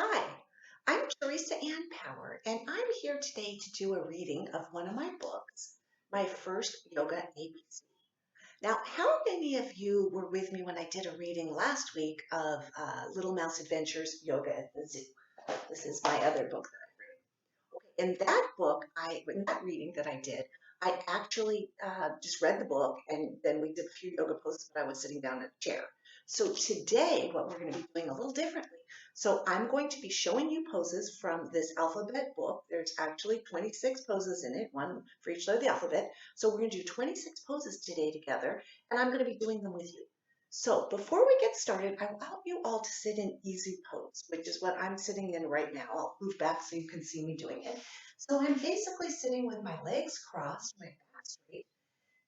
Hi, I'm Teresa Ann Power, and I'm here today to do a reading of one of my books, my first yoga ABC. Now, how many of you were with me when I did a reading last week of Little Mouse Adventures Yoga at the Zoo? This is my other book that I read. In that book, in that reading that I did, I actually just read the book and then we did a few yoga poses, but I was sitting down in a chair. So today, what we're going to be doing a little differently. So I'm going to be showing you poses from this alphabet book. There's actually 26 poses in it, one for each letter of the alphabet. So we're going to do 26 poses today together, and I'm going to be doing them with you. So before we get started, I want you all to sit in easy pose, which is what I'm sitting in right now. I'll move back so you can see me doing it. So I'm basically sitting with my legs crossed, my back straight,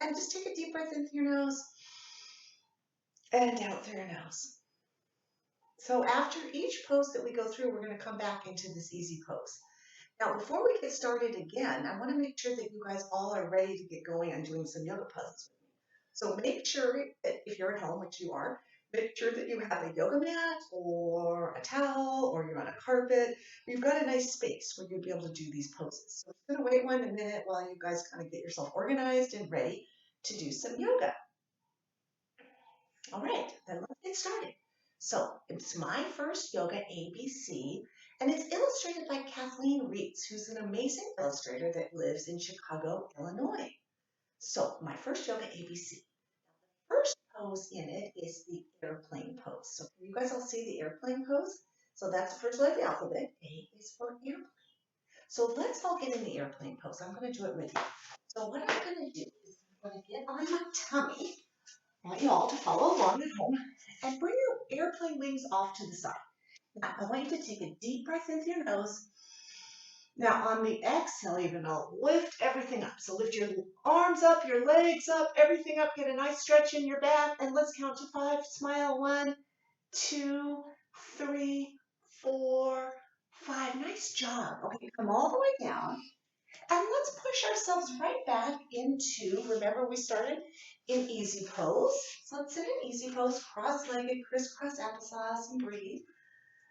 and just take a deep breath in through your nose and out through your nose. So after each pose that we go through, we're going to come back into this easy pose. Now, before we get started again, I want to make sure that you guys all are ready to get going on doing some yoga poses with me. So make sure that if you're at home, which you are, make sure that you have a yoga mat or a towel or you're on a carpet. You've got a nice space where you'll be able to do these poses. So I'm going to wait 1 minute while you guys kind of get yourself organized and ready to do some yoga. All right, then let's get started. So it's my first yoga ABC, and it's illustrated by Kathleen Reitz, who's an amazing illustrator that lives in Chicago, Illinois. So my first yoga ABC. First pose in it is the airplane pose. So can you guys all see the airplane pose? So that's the first letter of the alphabet. A is for airplane. So let's all get in the airplane pose. I'm going to do it with you. So what I'm going to do is I'm going to get on my tummy. I want you all to follow along at home and bring your airplane wings off to the side. Now, I want you to take a deep breath in through your nose. Now, on the exhale, you're going to lift everything up. So lift your arms up, your legs up, everything up. Get a nice stretch in your back. And let's count to 5. Smile. 1, 2, 3, 4, 5. Nice job. Okay, come all the way down. And let's push ourselves right back into, remember we started in easy pose. So let's sit in easy pose, cross-legged, crisscross applesauce, and breathe.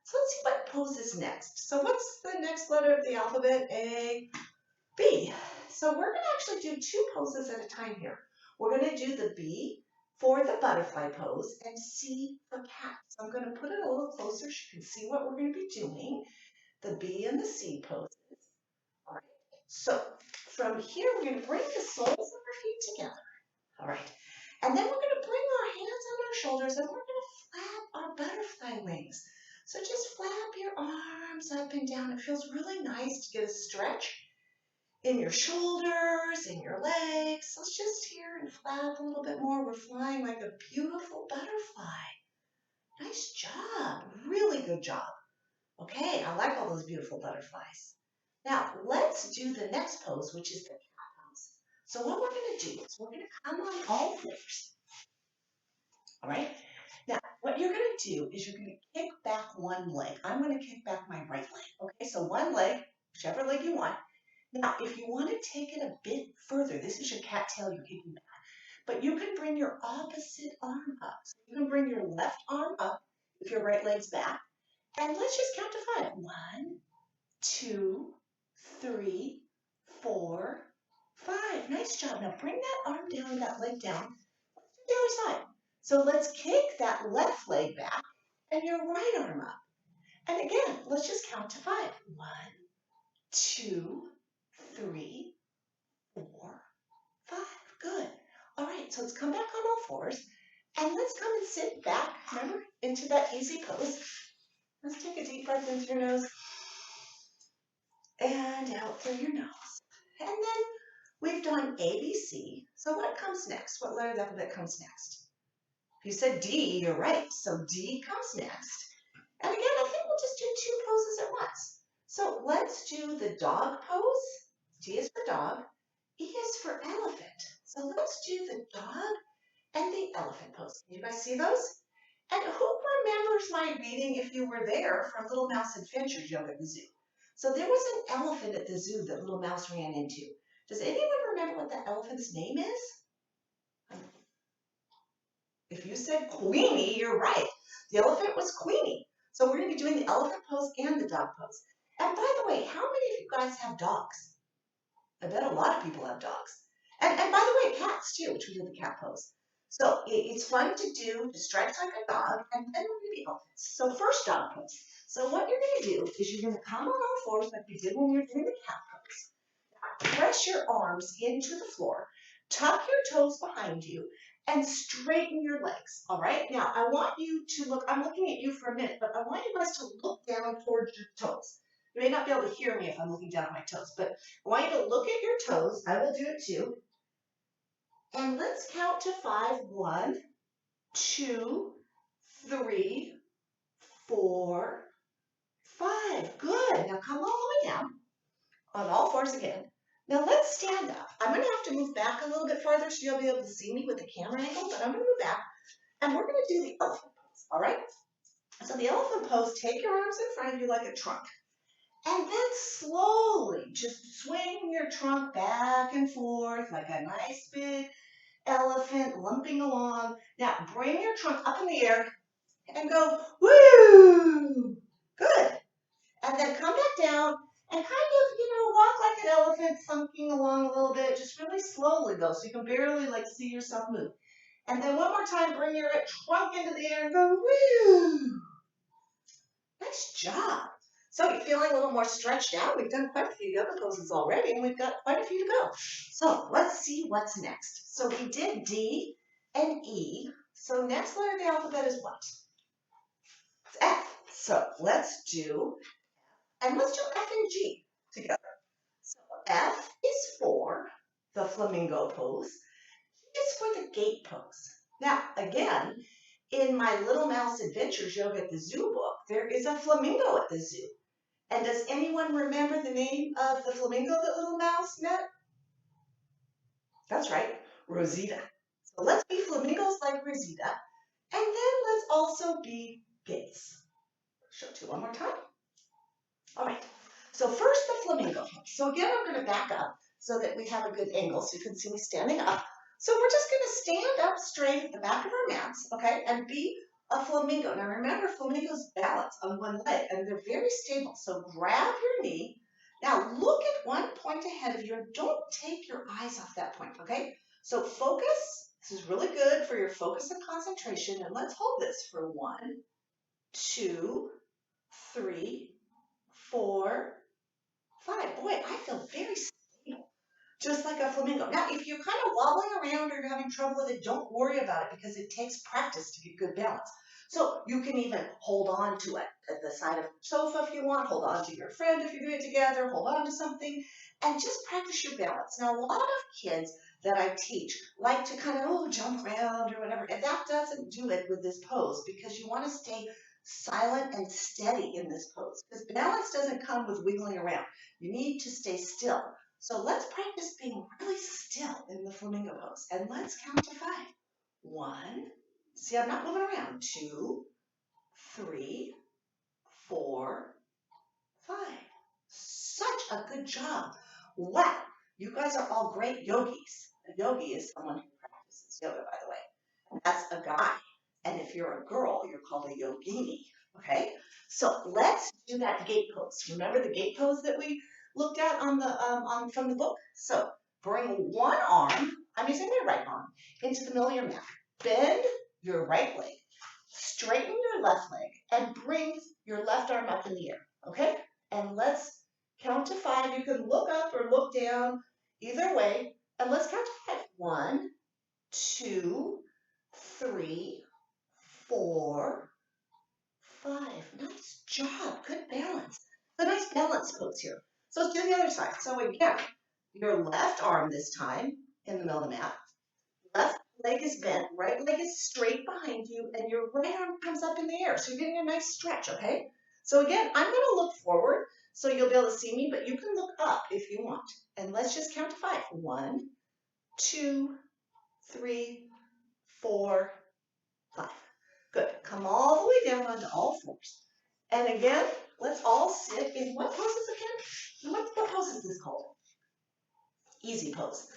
So let's see what pose is next. So what's the next letter of the alphabet? A, B. So we're going to actually do 2 poses at a time here. We're going to do the B for the butterfly pose and C for cat. So I'm going to put it a little closer so you can see what we're going to be doing. The B and the C poses. All right. So from here, we're going to bring the soles of our feet together. All right. And then we're going to bring our hands on our shoulders and we're going to flap our butterfly wings. So just flap your arms up and down. It feels really nice to get a stretch in your shoulders, in your legs. Let's just here and flap a little bit more. We're flying like a beautiful butterfly. Nice job. Really good job. Okay, I like all those beautiful butterflies. Now, let's do the next pose, which is the cat pose. So what we're going to do is we're going to come on all fours. All right? Now, what you're going to do is you're going to kick back one leg. I'm going to kick back my right leg. Okay, so one leg, whichever leg you want. Now, if you want to take it a bit further, this is your cat tail you're kicking back. But you can bring your opposite arm up. So you can bring your left arm up if your right leg's back. And let's just count to 5. 1, 2, 3, 4, 5. Nice job. Now bring that arm down, that leg down. Let's do the other side. So let's kick that left leg back and your right arm up. And again, let's just count to 5. 1, 2, 3, 4, 5. Good. All right, so let's come back on all fours. And let's come and sit back, remember, into that easy pose. Let's take a deep breath in through your nose and out through your nose. And then we've done A, B, C. So what comes next? What letter of the alphabet comes next? If you said D, you're right. So D comes next. And again, I think we'll just do 2 poses at once. So let's do the dog pose. D is for dog. E is for elephant. So let's do the dog and the elephant pose. Can you guys see those? And who remembers my reading, if you were there, from Little Mouse Adventures Yoga at the Zoo? So there was an elephant at the zoo that Little Mouse ran into. Does anyone remember what that elephant's name is? If you said Queenie, you're right. The elephant was Queenie. So we're going to be doing the elephant pose and the dog pose. And by the way, how many of you guys have dogs? I bet a lot of people have dogs. And by the way, cats too, which we do the cat pose. So it's fun to do, to stretch like a dog, and then we're going to be elephants. So first dog pose. So what you're going to do is you're going to come on all fours like we did when we were doing the cat pose. Press your arms into the floor, tuck your toes behind you, and straighten your legs. All right? Now, I want you to look, I'm looking at you for a minute, but I want you guys to look down towards your toes. You may not be able to hear me if I'm looking down at my toes, but I want you to look at your toes. I will do it too. And let's count to 5. 1, 2, 3, 4, 5. Good. Now come all the way down on all fours again. Now let's stand up. I'm going to have to move back a little bit farther so you'll be able to see me with the camera angle, but I'm going to move back and we're going to do the elephant pose. All right? So the elephant pose, take your arms in front of you like a trunk. And then slowly just swing your trunk back and forth like a nice big elephant lumping along. Now bring your trunk up in the air and go, woo! Good. And then come back down and kind of, walk like an elephant, thunking along a little bit, just really slowly though, so you can barely see yourself move. And then one more time, bring your trunk into the air and go, woo! Nice job. So you're feeling a little more stretched out. We've done quite a few yoga poses already, and we've got quite a few to go. So let's see what's next. So we did D and E. So next letter of the alphabet is what? It's F. So let's do F and G together. So F is for the flamingo pose. G is for the gate pose. Now, again, in my Little Mouse Adventures Yoga at the Zoo book, there is a flamingo at the zoo. And does anyone remember the name of the flamingo that Little Mouse met? That's right, Rosita. So let's be flamingos like Rosita. And then let's also be gates. Show it to you one more time. All right. So first the flamingo. So again, I'm going to back up so that we have a good angle so you can see me standing up. So we're just going to stand up straight at the back of our mats, okay, and be a flamingo. Now remember, flamingos balance on one leg, and they're very stable. So grab your knee. Now look at one point ahead of you, and don't take your eyes off that point, okay? So focus. This is really good for your focus and concentration. And let's hold this for 1, 2, 3, 4, 5. Boy, I feel very stable, just like a flamingo. Now, if you're kind of wobbling around or you're having trouble with it, don't worry about it because it takes practice to get good balance. So you can even hold on to it at the side of the sofa if you want, hold on to your friend if you're doing it together, hold on to something, and just practice your balance. Now, a lot of kids that I teach like to kind of jump around or whatever, and that doesn't do it with this pose because you want to stay silent and steady in this pose because balance doesn't come with wiggling around. You need to stay still. So let's practice being really still in the flamingo pose. And let's count to 5. 1, see, I'm not moving around. 2, 3, 4, 5. Such a good job. Wow, you guys are all great yogis. A yogi is someone who practices yoga, by the way. That's a guy. And if you're a girl, you're called a yogini. Okay? So let's do that gate pose. Remember the gate pose that we looked at from the book? So bring one arm, I'm using my right arm, into the middle of your mat. Bend your right leg. Straighten your left leg and bring your left arm up in the air. Okay? And let's count to 5. You can look up or look down, either way. And let's count to 5. 1, 2, 3, 4, 5. Nice job. Good balance. It's a nice balance pose here. So let's do the other side. So again, your left arm this time in the middle of the mat. Left leg is bent, right leg is straight behind you, and your right arm comes up in the air. So you're getting a nice stretch, okay? So again, I'm going to look forward so you'll be able to see me, but you can look up if you want. And let's just count to 5. 1, 2, 3, 4, 5. Good. Come all the way down onto all fours. And again, let's all sit in what pose is again? What pose is this called? Easy pose.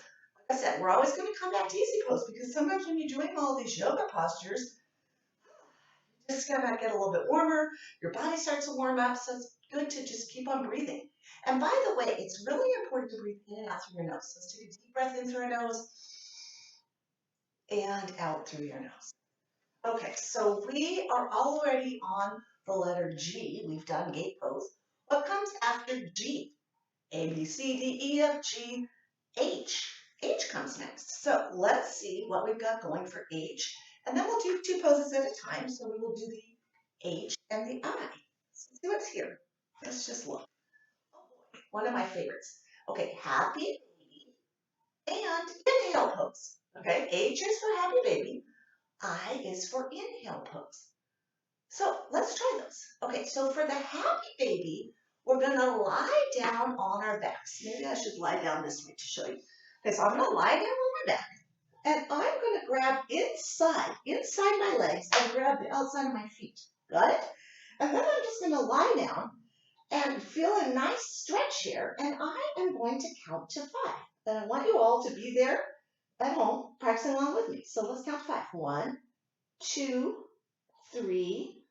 Like I said, we're always going to come back to easy pose because sometimes when you're doing all these yoga postures, just gonna get a little bit warmer. Your body starts to warm up, so it's good to just keep on breathing. And by the way, it's really important to breathe in and out through your nose. So let's take a deep breath in through our nose and out through your nose. Okay, so we are already on the letter G. We've done gate pose. What comes after G? A, B, C, D, E, F, G, H. H comes next. So let's see what we've got going for H. And then we'll do 2 poses at a time. So we will do the H and the I. So let's see what's here. Let's just look. Oh boy, one of my favorites. Okay, happy baby and inhale pose. Okay, H is for happy baby. I is for inhale pose. So let's try those. Okay, so for the happy baby, we're going to lie down on our backs. Maybe I should lie down this way to show you. Okay, so I'm going to lie down on my back, and I'm going to grab inside my legs, and grab the outside of my feet. Got it? And then I'm just going to lie down and feel a nice stretch here, and I am going to count to 5. And I want you all to be there at home practicing along with me. So let's count to 5. 1, 2, 3,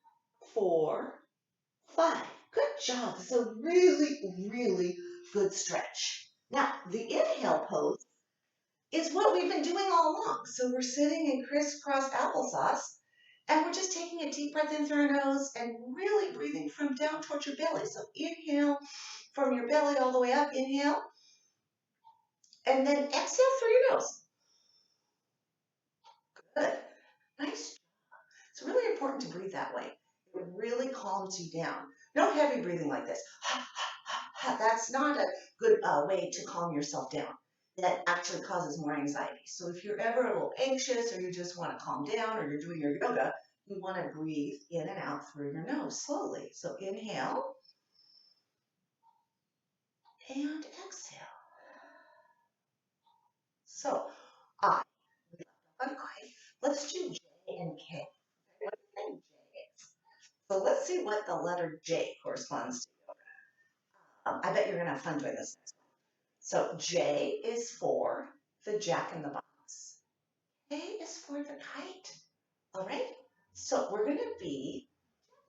4, 5. Good job. It's a really, really good stretch. Now, the inhale pose is what we've been doing all along. So we're sitting in crisscross applesauce, and we're just taking a deep breath in through our nose and really breathing from down towards your belly. So inhale from your belly all the way up. Inhale. And then exhale through your nose. Good. Nice. It's really important to breathe that way. It really calms you down. No heavy breathing like this. That's not a good way to calm yourself down. That actually causes more anxiety. So if you're ever a little anxious or you just want to calm down or you're doing your yoga, you want to breathe in and out through your nose slowly. So inhale and exhale. So I, let's do J and K. What do you think J is? So let's see what the letter J corresponds to. I bet you're going to have fun doing this next one. So J is for the Jack in the Box. K is for the kite. All right? So we're going to be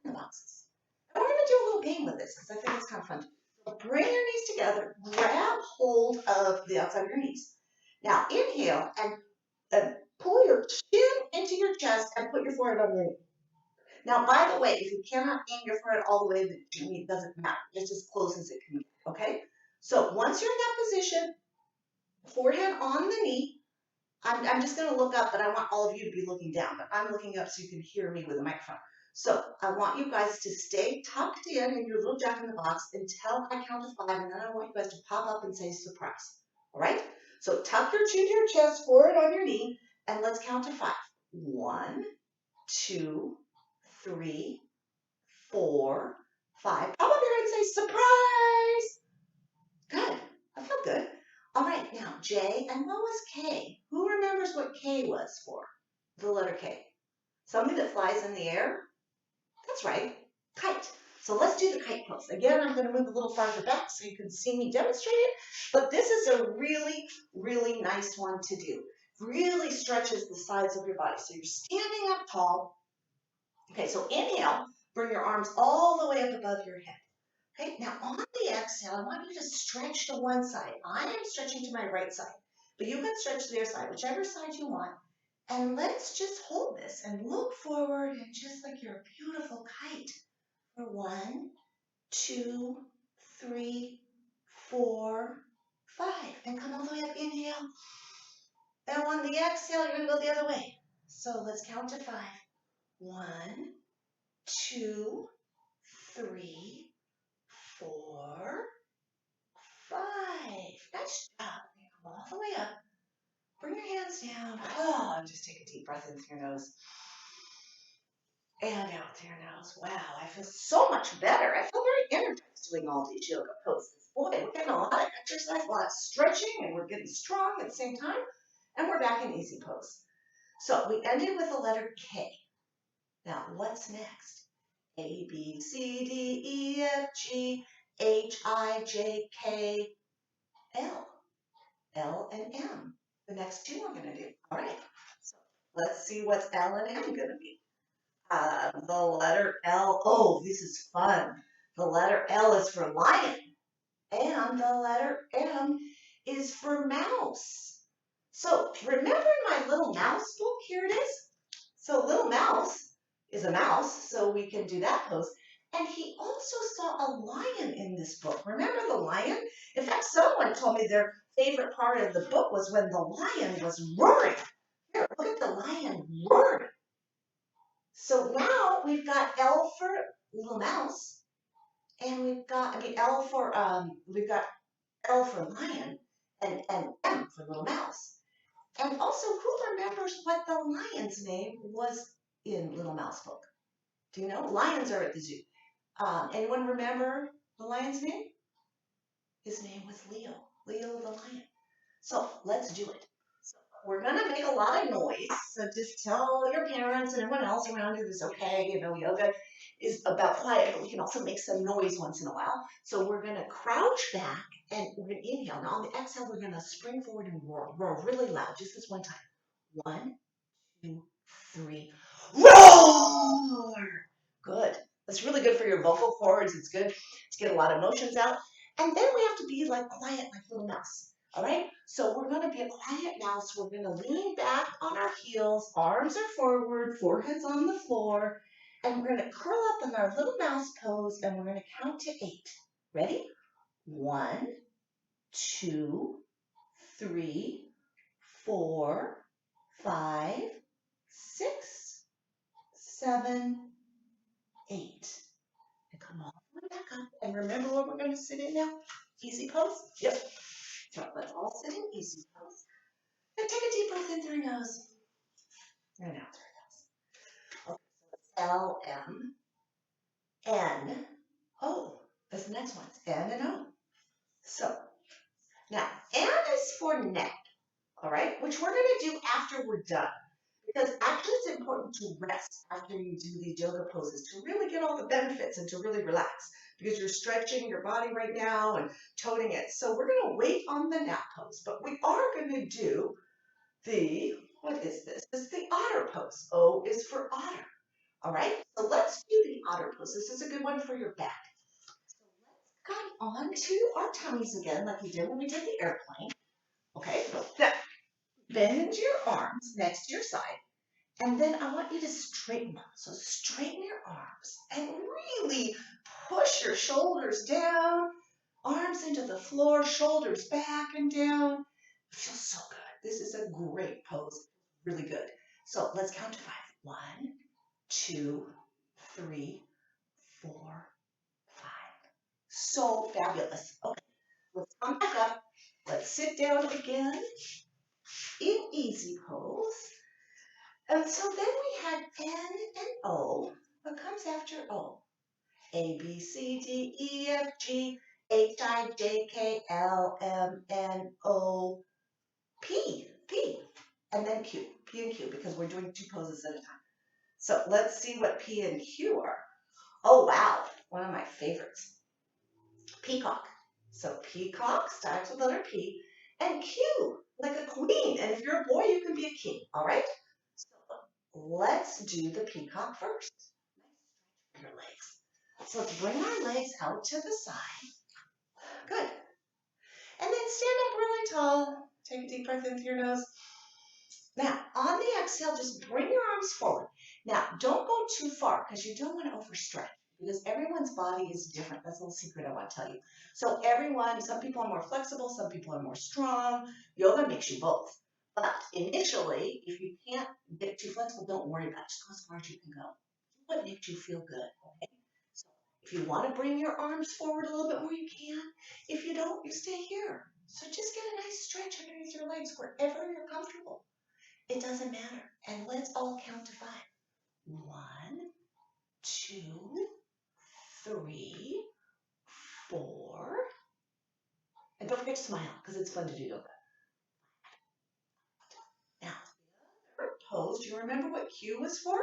in the boxes. And we're going to do a little game with this because I think it's kind of fun. So bring your knees together, grab hold of the outside of your knees. Now inhale and pull your chin into your chest and put your forehead on your knee. Now, by the way, if you cannot aim your forehead all the way to your knee, it doesn't matter. It's as close as it can get, okay? So once you're in that position, forehead on the knee, I'm just going to look up, but I want all of you to be looking down. But I'm looking up so you can hear me with the microphone. So I want you guys to stay tucked in your little Jack in the Box until I count to 5, and then I want you guys to pop up and say surprise. All right? So tuck your chin to your chest, forehead on your knee, and let's count to 5. 1, 2, 3, 4, 5. Pop up here and say surprise. Good. I felt good. All right, now J, and what was K? Who remembers what K was for? The letter K. Something that flies in the air? That's right, kite. So let's do the kite pose. Again, I'm going to move a little farther back so you can see me demonstrate it, but this is a really, really nice one to do. Really stretches the sides of your body. So you're standing up tall. Okay, so inhale, bring your arms all the way up above your head. Okay, now on the exhale, I want you to stretch to one side. I am stretching to my right side, but you can stretch to their side, whichever side you want. And let's just hold this and look forward and just like you're a beautiful kite. For 1, 2, 3, 4, 5. And come all the way up, inhale. And on the exhale, you're going to go the other way. So let's count to 5. 1, 2, 3, 4, 5. Nice job. Come all the way up. Bring your hands down. Oh, and just take a deep breath in through your nose. And out through your nose. Wow, I feel so much better. I feel very energized doing all these yoga poses. Boy, we're getting a lot of exercise, a lot of stretching, and we're getting strong at the same time. And we're back in easy pose. So we ended with the letter K. Now, what's next? A, B, C, D, E, F, G, H, I, J, K, L. L and M. The next 2 we're going to do. All right. So let's see what's L and M going to be. The letter L. Oh, this is fun. The letter L is for lion, and the letter M is for mouse. So remember in my little mouse book, here it is. So little mouse is a mouse, so we can do that pose. And he also saw a lion in this book. Remember the lion? In fact, someone told me their favorite part of the book was when the lion was roaring. Here, look at the lion roaring. So now we've got L for little mouse, and we've got L for lion, and M for little mouse. And also, who remembers what the lion's name was in Little Mouse book? Do you know? Lions are at the zoo. Anyone remember the lion's name? His name was Leo. Leo the lion. So let's do it. So we're gonna make a lot of noise. So just tell your parents and everyone else around you this, okay, yoga is about quiet, but we can also make some noise once in a while. So we're gonna crouch back and we're gonna inhale. Now on the exhale, we're gonna spring forward and roar really loud, just this one time. 1, 2, 3, roar! Good. That's really good for your vocal cords. It's good to get a lot of emotions out. And then we have to be like quiet, like little mouse. All right? So we're going to be a quiet mouse. We're going to lean back on our heels. Arms are forward, forehead's on the floor. And we're going to curl up in our little mouse pose, and we're going to count to 8. Ready? 1, 2, 3, 4, 5, 6, 7, 8. And come all the way back up. And remember where we're going to sit in now? Easy pose? Yep. So let's all sit in easy pose. And take a deep breath in through your nose. And out through your nose. Okay, so it's L, M, N, O. That's the next one. It's N and O. So now N is for neck. All right? Which we're going to do after we're done. Because actually it's important to rest after you do these yoga poses to really get all the benefits and to really relax because you're stretching your body right now and toning it. So we're going to wait on the nap pose, but we are going to do what is this? This is the otter pose. O is for otter. All right, so let's do the otter pose. This is a good one for your back. So let's come onto our tummies again like we did when we did the airplane. Okay, now bend your arms next to your side. And then I want you to straighten them. So straighten your arms and really push your shoulders down, arms into the floor, shoulders back and down. It feels so good. This is a great pose. Really good. So let's count to 5. 1, 2, 3, 4, 5. So fabulous. Okay, let's come back up. Let's sit down again in easy pose. And so then we had N and O. What comes after O? A, B, C, D, E, F, G, H, I, J, K, L, M, N, O, P, P, and then Q, P and Q, because we're doing 2 poses at a time. So let's see what P and Q are. Oh, wow, one of my favorites. Peacock. So peacock starts with letter P, and Q, like a queen. And if you're a boy, you can be a king, all right? Let's do the peacock first. Your legs. So let's bring our legs out to the side. Good. And then stand up really tall. Take a deep breath in through your nose. Now, on the exhale, just bring your arms forward. Now, don't go too far because you don't want to overstretch because everyone's body is different. That's a little secret I want to tell you. So some people are more flexible, some people are more strong. Yoga makes you both. But initially, if you can't get too flexible, don't worry about it. Just go as far as you can go. Do what makes you feel good, okay? So if you want to bring your arms forward a little bit more, you can. If you don't, you stay here. So just get a nice stretch underneath your legs wherever you're comfortable. It doesn't matter. And let's all count to 5. 1, 2, 3, 4. And don't forget to smile because it's fun to do yoga. Now, pose. Do you remember what Q was for?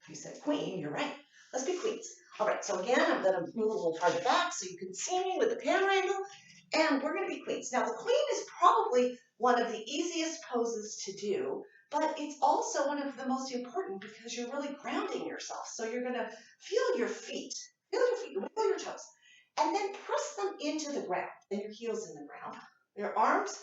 You said queen. You're right. Let's be queens. All right. So again, I'm going to move a little farther back so you can see me with the camera angle. And we're going to be queens. Now, the queen is probably one of the easiest poses to do but it's also one of the most important because you're really grounding yourself. So you're going to feel your feet, wiggle your toes, and then press them into the ground and your heels in the ground. Your arms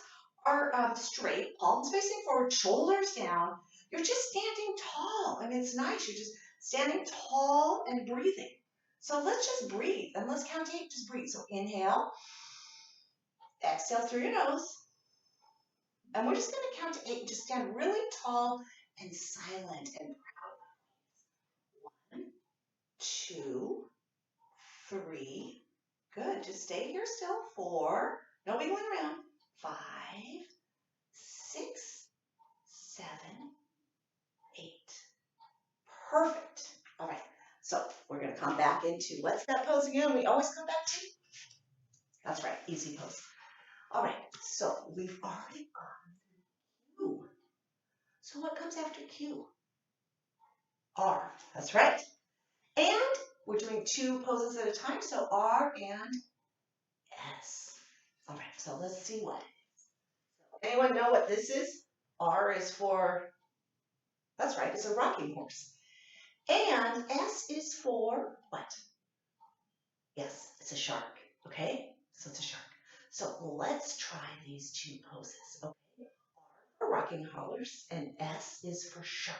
are straight, palms facing forward, shoulders down. You're just standing tall. I mean, it's nice. You're just standing tall and breathing. So let's just breathe and let's count to 8. Just breathe. So inhale, exhale through your nose. And we're just going to count to 8 and just stand really tall and silent and proud. 1, 2, 3. Good. Just stay here still. 4. No wiggling around. 5, 6, 7, 8. Perfect. All right. So we're going to come back into, what's that pose again? We always come back to. That's right. Easy pose. All right. So we've already gone through Q. So what comes after Q? R. That's right. And we're doing 2 poses at a time. So R and S. All right. So let's see what. Anyone know what this is? R is for, that's right, it's a rocking horse. And S is for what? Yes, it's a shark. Okay? So it's a shark. So let's try these 2 poses. Okay? R for rocking horse and S is for shark.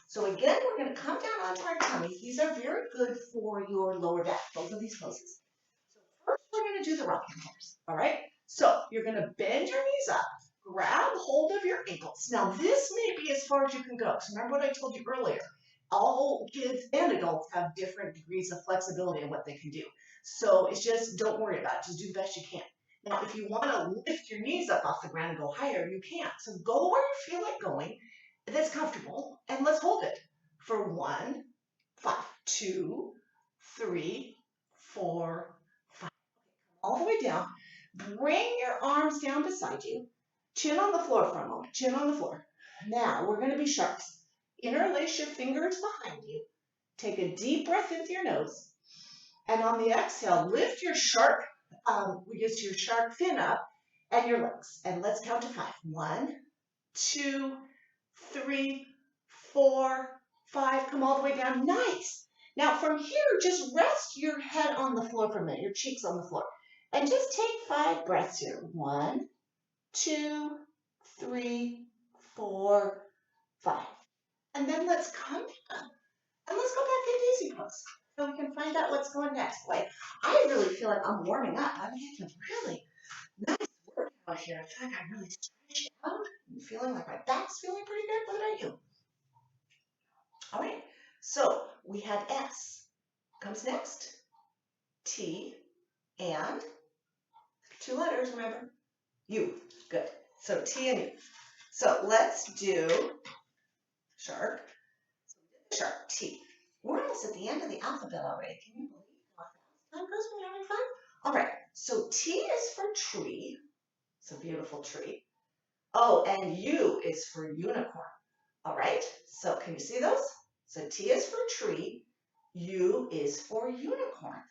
So again, we're going to come down onto our tummy. These are very good for your lower back, both of these poses. So first, we're going to do the rocking horse. All right? So you're going to bend your knees up, grab hold of your ankles. Now, this may be as far as you can go. So remember what I told you earlier. All kids and adults have different degrees of flexibility in what they can do. So it's just, don't worry about it. Just do the best you can. Now, if you want to lift your knees up off the ground and go higher, you can. So go where you feel it going. That's comfortable, and let's hold it for 1, 5, 2, 3, 4, 5. All the way down. Bring your arms down beside you. Chin on the floor for a moment. Chin on the floor. Now we're going to be sharks. Interlace your fingers behind you. Take a deep breath into your nose, and on the exhale, lift your shark. Your shark fin up and your legs. And let's count to 5. 1, 2, 3, 4, 5. Come all the way down. Nice. Now from here, just rest your head on the floor for a minute, your cheeks on the floor. And just take 5 breaths here. 1, 2, 3, 4, 5. And then let's come down. And let's go back into easy pose. So we can find out what's going next. Like, I really feel like I'm warming up. I'm getting really nice work out here. I feel like I'm really stretched out. I'm feeling like my back's feeling pretty good. What about you? All right. So we had S. Comes next. T and 2 letters, remember? U. Good. So T and U. So let's do shark. Shark. T. We're almost at the end of the alphabet already. Can you believe how fast time goes when you're having fun? All right. So T is for tree. It's a beautiful tree. Oh, and U is for unicorn. All right. So can you see those? So T is for tree. U is for unicorn.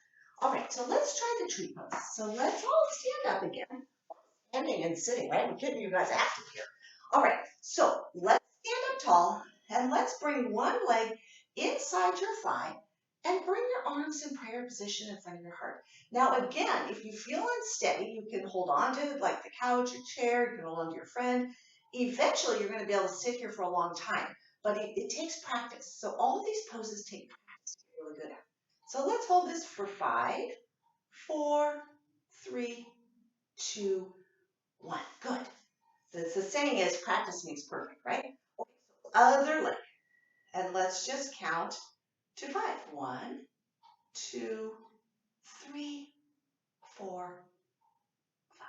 All right. So let's try the tree pose. So let's all stand up again. Standing and sitting, right? We're getting you guys active here. All right. So let's stand up tall and let's bring one leg inside your thigh and bring your arms in prayer position in front of your heart. Now, again, if you feel unsteady, you can hold on to like the couch or chair, you can hold on to your friend. Eventually, you're going to be able to sit here for a long time, but it takes practice. So all of these poses take practice to get really good at. So let's hold this for 5, 4, 3, 2, 1. Good. The saying is practice makes perfect, right? Okay, so other leg. And let's just count to 5. 1, 2, 3, 4, 5.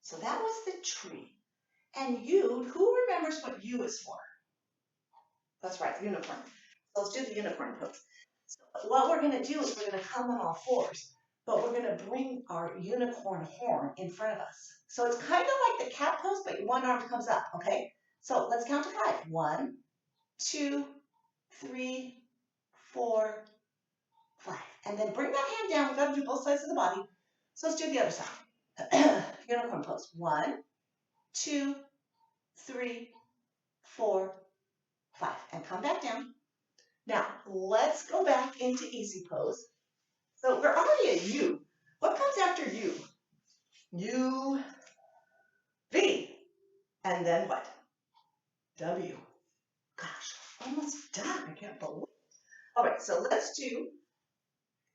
So that was the tree. And you, who remembers what U is for? That's right, unicorn. So let's do the unicorn pose. So what we're going to do is we're going to come on all fours, but we're going to bring our unicorn horn in front of us. So it's kind of like the cat pose, but one arm comes up, okay? So let's count to 5. 1, 2, 3, 4, 5. And then bring that hand down. We've got to do both sides of the body. So let's do the other side. Unicorn pose. 1, 2, 3, 4, 5. And come back down. Now, let's go back into easy pose. So we're already at U. What comes after U? U, V. And then what? W. Gosh, almost done. I can't believe it. All right, so let's do,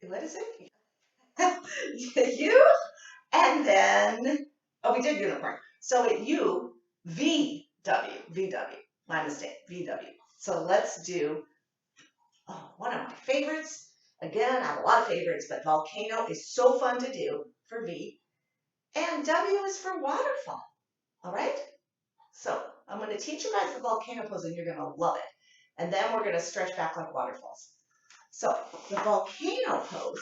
what is it? U, and then, oh, we did unicorn. So at U, V, W, V, W. My mistake, V, W. So let's do, oh, one of my favorites. Again, I have a lot of favorites, but volcano is so fun to do for V. And W is for waterfall. All right? So I'm going to teach you guys the volcano pose, and you're going to love it. And then we're going to stretch back like waterfalls. So the volcano pose,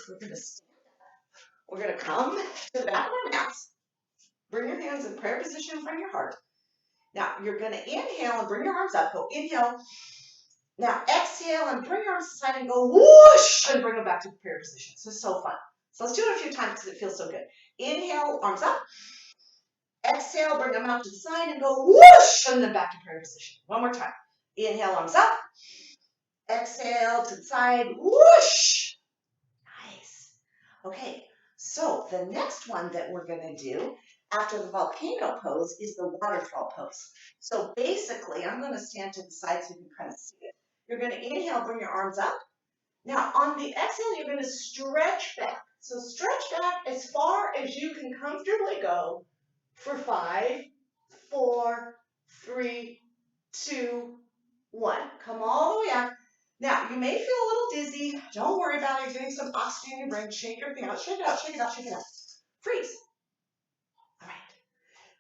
we're going to come to the back of our mats. Bring your hands in prayer position in front of your heart. Now you're going to inhale and bring your arms up. Go inhale. Now exhale and bring your arms to the side and go whoosh and bring them back to the prayer position. This is so fun. So let's do it a few times because it feels so good. Inhale, arms up. Exhale, bring them out to the side and go whoosh and then back to prayer position. One more time. Inhale, arms up. Exhale to the side, whoosh. Nice. Okay, so the next one that we're going to do after the volcano pose is the waterfall pose. So basically, I'm going to stand to the side so you can kind of see it. You're going to inhale, bring your arms up. Now on the exhale, you're going to stretch back. So stretch back as far as you can comfortably go for 5, 4, 3, 2, 1. Come all the way up. Now, you may feel a little dizzy. Don't worry about it. You're getting some oxygen in your brain. Shake everything out. Shake it out, shake it out, shake it out. Freeze. All right.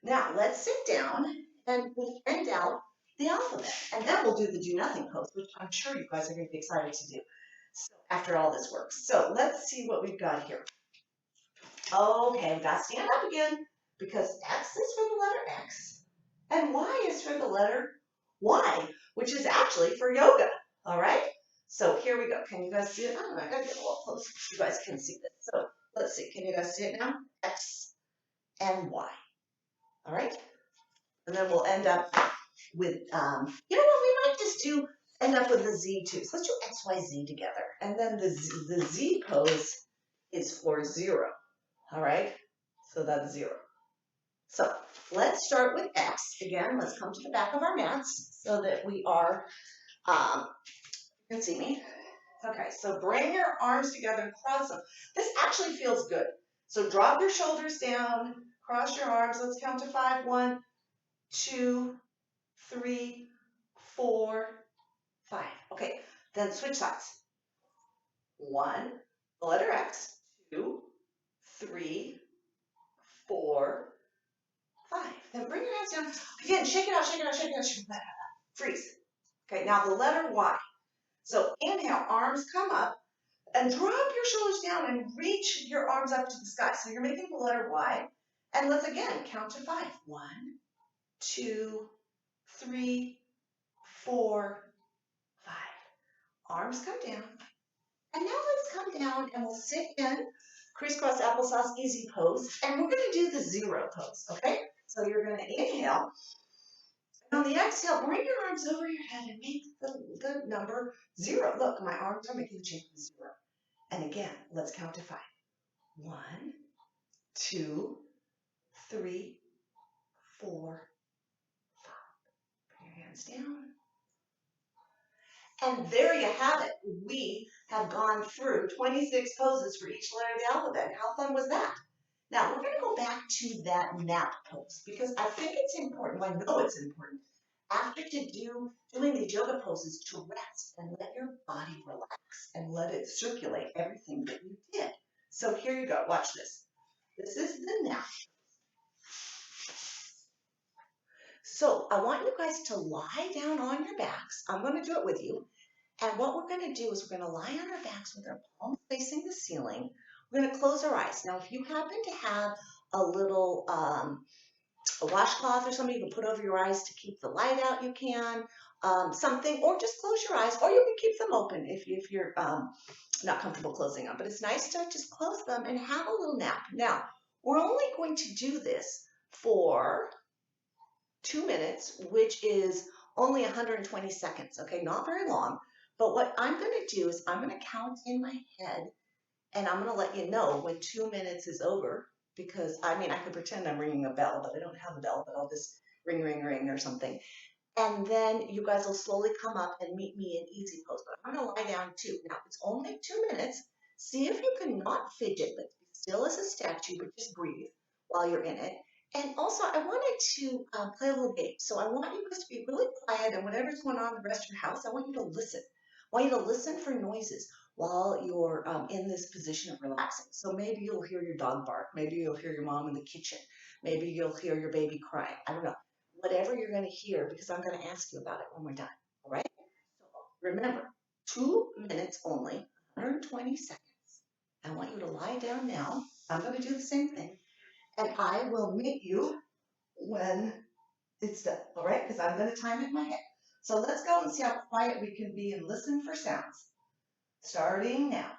Now, let's sit down and we'll print out the alphabet. And then we'll do the do nothing pose, which I'm sure you guys are going to be excited to do after all this works. So let's see what we've got here. Okay, we've got to stand up again because X is for the letter X and Y is for the letter Y, which is actually for yoga. All right, so here we go. Can you guys see it? Oh, I gotta get a little closer so you guys can see this. So let's see. Can you guys see it now? X and Y. All right, and then we'll end up with, you know what? We might just end up with the Z too. So let's do X, Y, Z together, and then the Z pose is for 0. All right, so that's 0. So let's start with X again. Let's come to the back of our mats so that we are. You can see me. Okay, so bring your arms together and cross them. This actually feels good. So drop your shoulders down, cross your arms. Let's count to 5. 1, 2, 3, 4, 5. Okay, then switch sides. 1, the letter X. 2, 3, 4, 5. Then bring your hands down. Again, shake it out, shake it out, shake it out, shake it out. Freeze. Okay, now the letter Y. So inhale, arms come up, and drop your shoulders down and reach your arms up to the sky. So you're making the letter Y. And let's again count to 5. 1, 2, 3, 4, 5. Arms come down. And now let's come down and we'll sit in crisscross applesauce easy pose. And we're going to do the 0 pose, okay? So you're going to inhale. On the exhale, bring your arms over your head and make the number 0. Look, my arms are making the shape of 0. And again, let's count to 5. 1, 2, 3, 4, 5. Bring your hands down. And there you have it. We have gone through 26 poses for each letter of the alphabet. How fun was that? Now, we're going to go back to that nap pose because I think it's important. Well, I know it's important after doing these yoga poses to rest and let your body relax and let it circulate everything that you did. So here you go. Watch this. This is the nap. So I want you guys to lie down on your backs. I'm going to do it with you. And what we're going to do is we're going to lie on our backs with our palms facing the ceiling. We're going to close our eyes. Now, if you happen to have a little a washcloth or something you can put over your eyes to keep the light out, you can. Something, or just close your eyes, or you can keep them open if you're not comfortable closing them. But it's nice to just close them and have a little nap. Now, we're only going to do this for 2 minutes, which is only 120 seconds, okay? Not very long. But what I'm going to do is I'm going to count in my head and I'm going to let you know when 2 minutes is over because I mean, I could pretend I'm ringing a bell, but I don't have a bell, but I'll just ring, ring, ring or something. And then you guys will slowly come up and meet me in easy pose. But I'm going to lie down too. Now, it's only 2 minutes. See if you can not fidget, but be still as a statue, but just breathe while you're in it. And also, I wanted to play a little game. So I want you guys to be really quiet and whatever's going on in the rest of your house, I want you to listen. I want you to listen for noises while you're in this position of relaxing. So maybe you'll hear your dog bark. Maybe you'll hear your mom in the kitchen. Maybe you'll hear your baby crying. I don't know. Whatever you're going to hear, because I'm going to ask you about it when we're done. All right? So remember, 2 minutes only, 120 seconds. I want you to lie down now. I'm going to do the same thing. And I will meet you when it's done. All right? Because I'm going to time it in my head. So let's go and see how quiet we can be and listen for sounds. Starting now.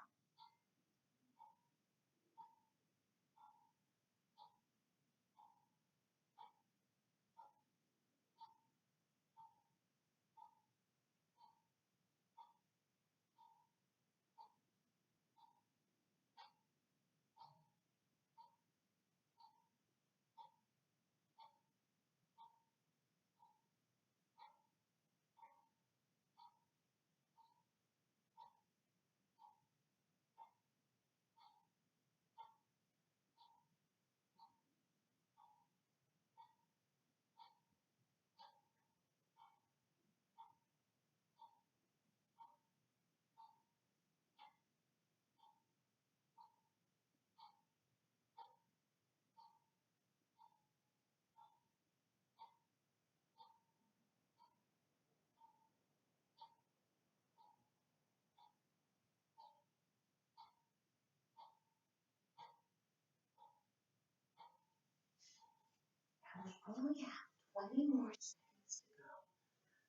And we only have 20 more seconds to go.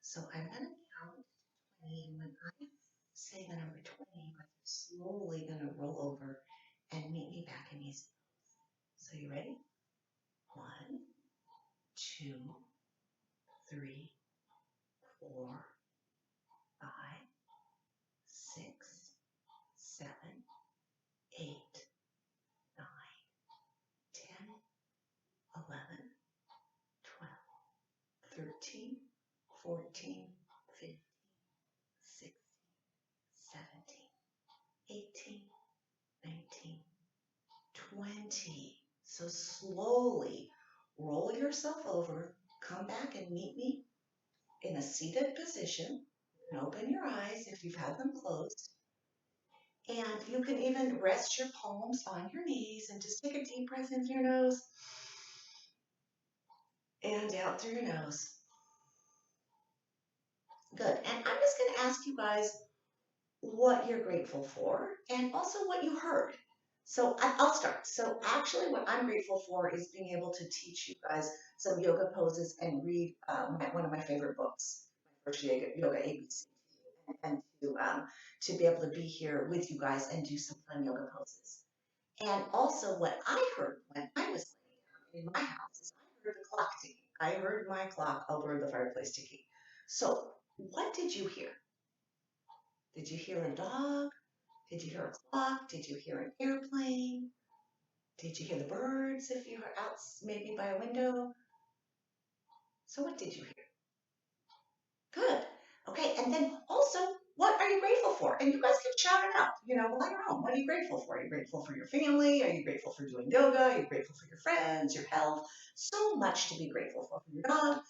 So I'm going to count 20. And when I say the number 20, but you're slowly going to roll over and meet me back in these. So you ready? 1, 2, 3, 4, 5, 6, 7, 8, 9, 10, 11, 12, 13, 14, 15, 16, 17, 18, 19, 20. So slowly roll yourself over, come back and meet me in a seated position. You can open your eyes if you've had them closed. And you can even rest your palms on your knees and just take a deep breath in through your nose and out through your nose. Good. And I'm just going to ask you guys what you're grateful for and also what you heard. So I'll start. So actually what I'm grateful for is being able to teach you guys some yoga poses and read one of my favorite books, my first yoga ABC, and to be able to be here with you guys and do some fun yoga poses. And also what I heard when I was laying down in my house is I heard the clock ticking. I heard my clock over the fireplace ticking. So what did you hear? Did you hear a dog? Did you hear a clock? Did you hear an airplane? Did you hear the birds if you were out maybe by a window? So what did you hear? Good. Okay, and then also, what are you grateful for? And you guys can shout it out, while you're home. What are you grateful for? Are you grateful for your family? Are you grateful for doing yoga? Are you grateful for your friends, your health? So much to be grateful for your dog.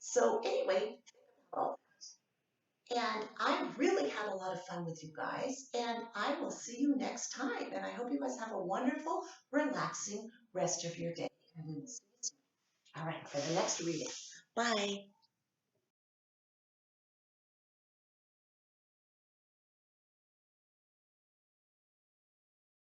So anyway, well, and I really had a lot of fun with you guys, and I will see you next time. And I hope you guys have a wonderful, relaxing rest of your day. And we will see you soon. All right, for the next reading. Bye.